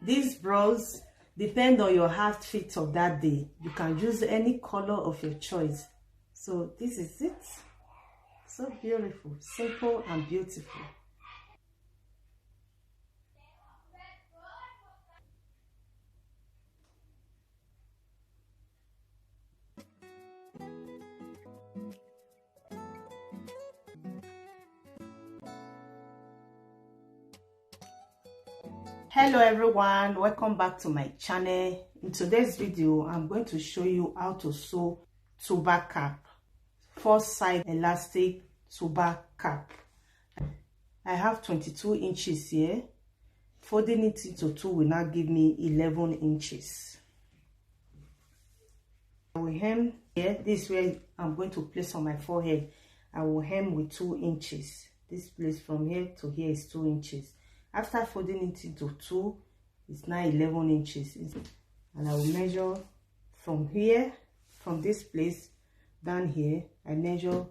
These bras depend on your outfit of that day. You can use any color of your choice. So this is it. So beautiful, simple and beautiful. Hello everyone, welcome back to my channel. In today's video I'm going to show you how to sew Turban cap, 4-side elastic Turban cap. I have 22 inches here. Folding it into 2 will now give me 11 inches. I will hem here. This is where I'm going to place on my forehead. I will hem with 2 inches. This place from here to here is 2 inches. After folding it into 2, it's now 11 inches. And I will measure from here, from this place down here, I measure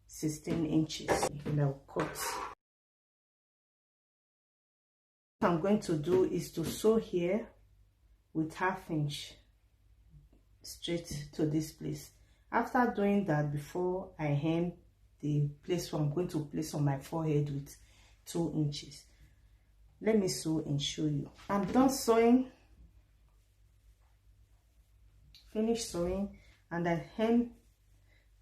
16 inches. And I will cut. What I'm going to do is to sew here with 1/2 inch straight to this place. After doing that, before I hem the place where I'm going to place on my forehead with 2 inches. Let me sew and show you. I'm done sewing. Finished sewing, and I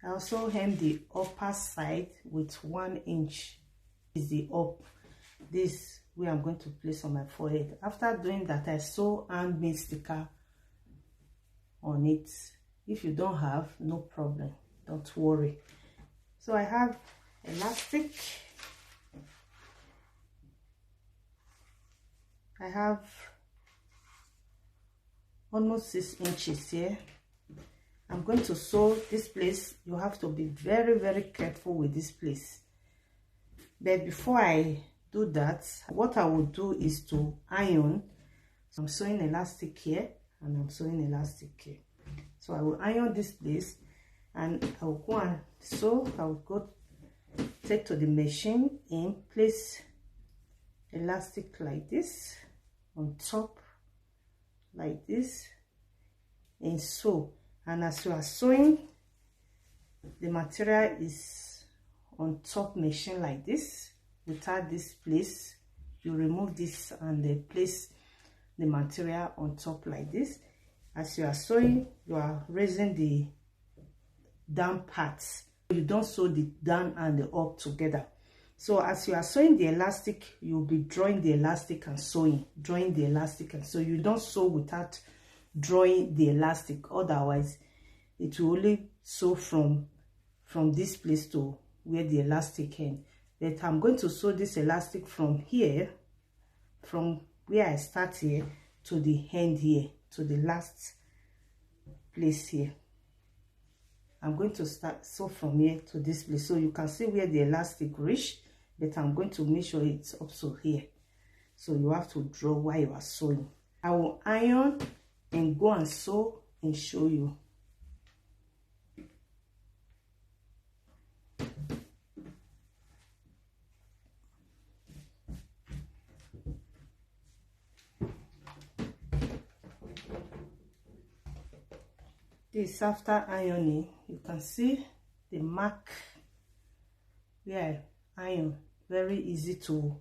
also hem the upper side with 1 inch. Is the up. This where I'm going to place on my forehead. After doing that, I sew handmade sticker on it. If you don't have, no problem, don't worry. So I have elastic. I have almost 6 inches here. I'm going to sew this place. You have to be very, very careful with this place. But before I do that, what I will do is to iron. So I'm sewing elastic here and I'm sewing elastic here. So I will iron this place and I will go and sew. I will go take to the machine and place elastic like this on top, like this, and sew. And as you are sewing, the material is on top machine like this. Without this place, you remove this and place the material on top like this. As you are sewing, you are raising the down parts. You don't sew the down and the up together. So as you are sewing the elastic, you'll be drawing the elastic and sewing, drawing the elastic, and so you don't sew without drawing the elastic. Otherwise, it will only sew from this place to where the elastic ends. But I'm going to sew this elastic from here, from where I start here to the end here, to the last place here. I'm going to start sew from here to this place, so you can see where the elastic reach, but I'm going to make sure it's also here. So you have to draw while you are sewing. I will iron and go and sew and show you. This after ironing, you can see the mark where I iron. Very easy to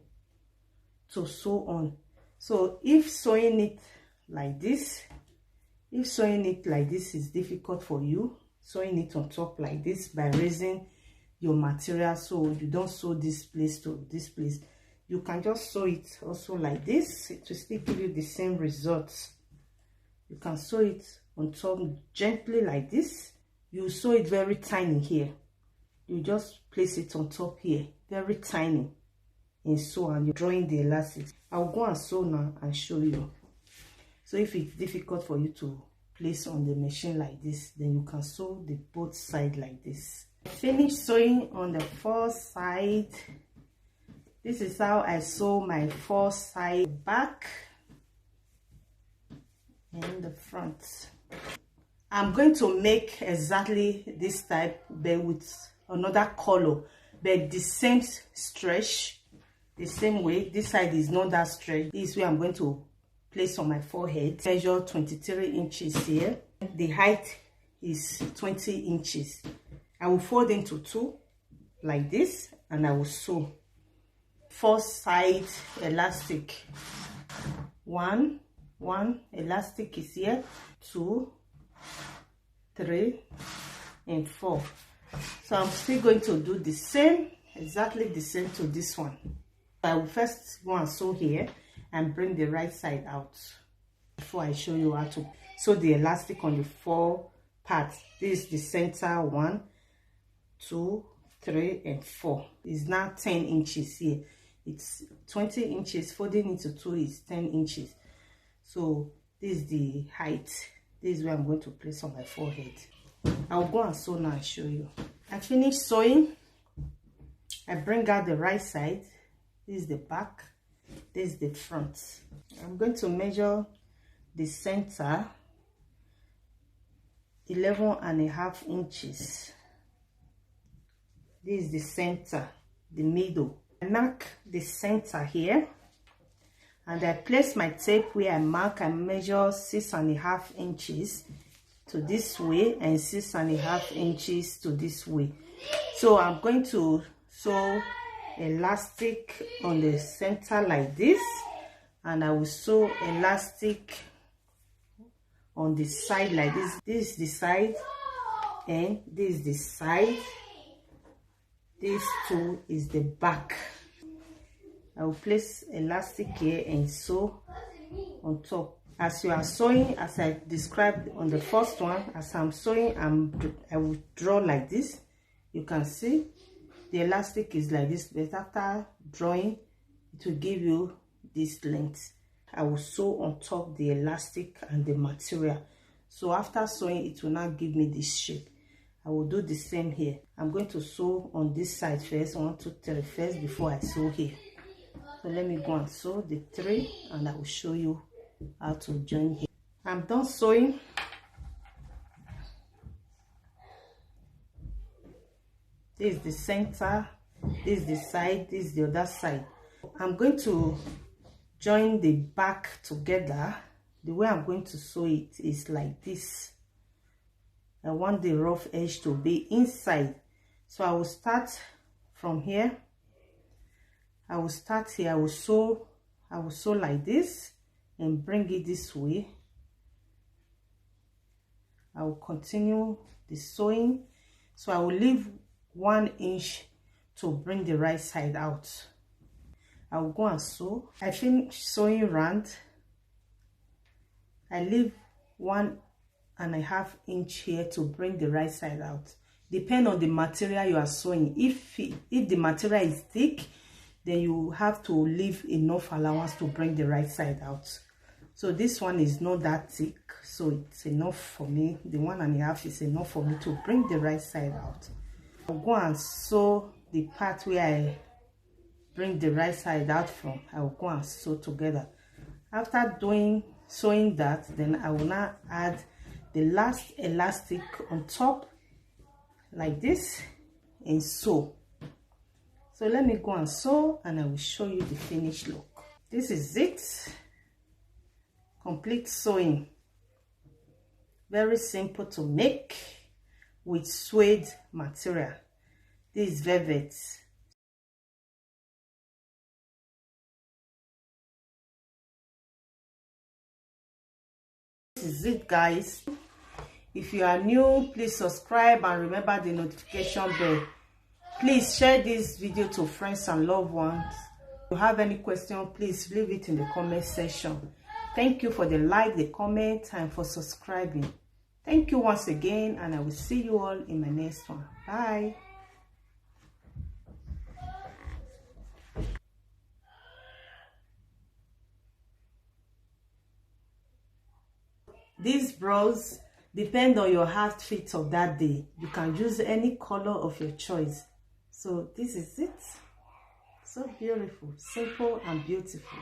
sew on. So if sewing it like this, is difficult for you, sewing it on top like this by raising your material so you don't sew this place to this place, you can just sew it also like this. It will still give you the same results. You can sew it on top gently like this. You sew it very tiny here. You just place it on top here, very tiny, and sew, and you're drawing the elastic. I'll go and sew now and show you. So if it's difficult for you to place on the machine like this, then you can sew the both sides like this. Finish sewing on the 4 side. This is how I sew my 4 side back and the front. I'm going to make exactly this type, but with another color, but the same stretch, the same way. This side is not that stretch. This way I'm going to place on my forehead. Measure 23 inches here. The height is 20 inches. I will fold into two like this, and I will sew. First side elastic. One elastic is here, 2, 3, and 4. So I'm still going to do the same, exactly the same to this one. I will first go and sew here and bring the right side out before I show you how to sew the elastic on the 4 parts. This is the center, 1, 2, 3, and 4. It's now 10 inches here. It's 20 inches. Folding into 2 is 10 inches. So this is the height. This is where I'm going to place on my forehead. I'll go and sew now and show you. I finished sewing. I bring out the right side. This is the back. This is the front. I'm going to measure the center, 11.5 inches. This is the center, the middle. I mark the center here, and I place my tape where I mark and measure 6.5 inches to this way and 6.5 inches to this way. So I'm going to sew elastic on the center like this, and I will sew elastic on the side like this. This is the side and this is the side. This two is the back. I will place elastic here and sew on top. As you are sewing, as I described on the first one, as I'm sewing, I will draw like this. You can see the elastic is like this, but after drawing, it will give you this length. I will sew on top the elastic and the material. So after sewing, it will not give me this shape. I will do the same here. I'm going to sew on this side first, 1, 2, 3 first before I sew here. So let me go and sew the 3, and I will show you how to join here. I'm done sewing. This is the center, this is the side, this is the other side. I'm going to join the back together. The way I'm going to sew it is like this. I want the rough edge to be inside. So I will start from here. I will start here. I will sew like this and bring it this way. I will continue the sewing. So I will leave 1 inch to bring the right side out. I will go and sew. I finish sewing round. I leave 1.5 inch here to bring the right side out. Depend on the material you are sewing. If the material is thick, then you have to leave enough allowance to bring the right side out. So this one is not that thick, so it's enough for me. The 1.5 is enough for me to bring the right side out. I'll go and sew the part where I bring the right side out from. I will go and sew together. After sewing that, then I will now add the last elastic on top like this and sew. So let me go and sew, and I will show you the finished look. This is it. Complete sewing. Very simple to make with suede material. This is velvet. This is it, guys. If you are new, please subscribe and remember the notification bell. Please share this video to friends and loved ones. If you have any question, please leave it in the comment section. Thank you for the like, the comment, and for subscribing. Thank you once again, and I will see you all in my next one. Bye. These bras depend on your outfit of that day. You can use any color of your choice. So this is it. So beautiful, simple and beautiful.